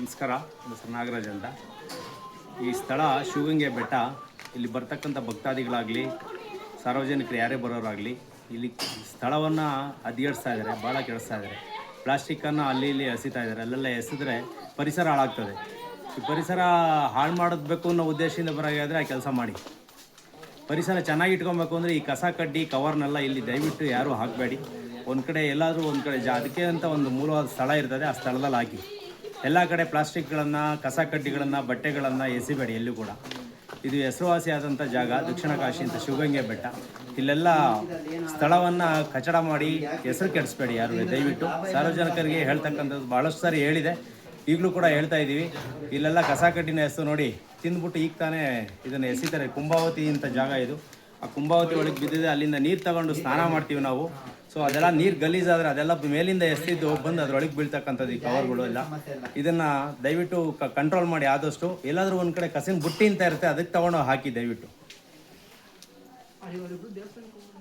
ನಮಸ್ಕಾರ. ನನ್ನ ಹೆಸರು ನಾಗರಾಜ್ ಅಂತ. ಈ ಸ್ಥಳ ಶಿವಗಂಗೆ ಬೆಟ್ಟ. ಇಲ್ಲಿ ಬರ್ತಕ್ಕಂಥ ಭಕ್ತಾದಿಗಳಾಗಲಿ ಸಾರ್ವಜನಿಕರು ಯಾರೇ ಬರೋರಾಗಲಿ ಇಲ್ಲಿ ಸ್ಥಳವನ್ನು ಹದಗೆಡಿಸ್ತಾ ಇದ್ದಾರೆ, ಭಾಳ ಕೆಡಿಸ್ತಾ ಇದ್ದಾರೆ. ಪ್ಲಾಸ್ಟಿಕ್ಕನ್ನು ಅಲ್ಲಿ ಇಲ್ಲಿ ಎಸಿತಾ ಇದ್ದಾರೆ. ಅಲ್ಲೆಲ್ಲ ಎಸೆದ್ರೆ ಪರಿಸರ ಹಾಳಾಗ್ತದೆ. ಈ ಪರಿಸರ ಹಾಳು ಮಾಡಬೇಕು ಅನ್ನೋ ಉದ್ದೇಶದಿಂದ ಬರೋದಾದರೆ ಆ ಕೆಲಸ ಮಾಡಿ. ಪರಿಸರ ಚೆನ್ನಾಗಿ ಇಟ್ಕೊಬೇಕು ಅಂದರೆ ಈ ಕಸ ಕಡ್ಡಿ ಕವರ್ನೆಲ್ಲ ಇಲ್ಲಿ ದಯವಿಟ್ಟು ಯಾರೂ ಹಾಕಬೇಡಿ. ಒಂದು ಕಡೆ ಎಲ್ಲಾದರೂ ಒಂದು ಕಡೆ ಅದಕ್ಕೆ ಅಂತ ಒಂದು ಮೂಲವಾದ ಸ್ಥಳ ಇರ್ತದೆ, ಆ ಸ್ಥಳದಲ್ಲಿ ಹಾಕಿ. ಎಲ್ಲ ಕಡೆ ಪ್ಲಾಸ್ಟಿಕ್ಗಳನ್ನು, ಕಸ ಕಡ್ಡಿಗಳನ್ನು, ಬಟ್ಟೆಗಳನ್ನು ಎಸಿಬೇಡಿ ಎಲ್ಲೂ ಕೂಡ. ಇದು ಹೆಸರುವಾಸಿಯಾದಂಥ ಜಾಗ ದಕ್ಷಿಣ ಕಾಶಿ ಅಂತ ಶಿವಗಂಗೆ ಬೆಟ್ಟ. ಇಲ್ಲೆಲ್ಲ ಸ್ಥಳವನ್ನು ಕಚಡ ಮಾಡಿ ಹೆಸರು ಕೆಡಿಸ್ಬೇಡಿ ಯಾರು. ದಯವಿಟ್ಟು ಸಾರ್ವಜನಿಕರಿಗೆ ಹೇಳ್ತಕ್ಕಂಥದ್ದು ಭಾಳಷ್ಟು ಸಾರಿ ಹೇಳಿದೆ, ಈಗಲೂ ಕೂಡ ಹೇಳ್ತಾ ಇದ್ದೀವಿ. ಇಲ್ಲೆಲ್ಲ ಕಸ ಕಡ್ಡಿನ ಎಸೆದು ನೋಡಿ, ತಿಂದ್ಬಿಟ್ಟು ಈಗ ತಾನೇ ಇದನ್ನು ಎಸಿತಾರೆ. ಕುಂಭಾವತಿ ಅಂತ ಜಾಗ ಇದು. ಆ ಕುಂಭಾವತಿ ಒಳಗೆ ಬಿದ್ದಿದೆ, ಅಲ್ಲಿಂದ ನೀರು ತಗೊಂಡು ಸ್ನಾನ ಮಾಡ್ತೀವಿ ನಾವು. ಸೊ ಅದೆಲ್ಲ ನೀರು ಗಲೀಜಾದರೆ ಅದೆಲ್ಲ ಮೇಲಿಂದ ಎಸ್ತಿದ್ದು ಬಂದು ಅದರೊಳಗೆ ಬೀಳ್ತಕ್ಕಂಥದ್ದು ಈ ಕವರ್ಗಳು ಎಲ್ಲ. ಇದನ್ನು ದಯವಿಟ್ಟು ಕಂಟ್ರೋಲ್ ಮಾಡಿ ಆದಷ್ಟು. ಎಲ್ಲಾದರೂ ಒಂದು ಕಡೆ ಕಸಿನ ಬುಟ್ಟಿ ಅಂತ ಇರುತ್ತೆ, ಅದಕ್ಕೆ ತೊಗೊಂಡು ಹಾಕಿ ದಯವಿಟ್ಟು.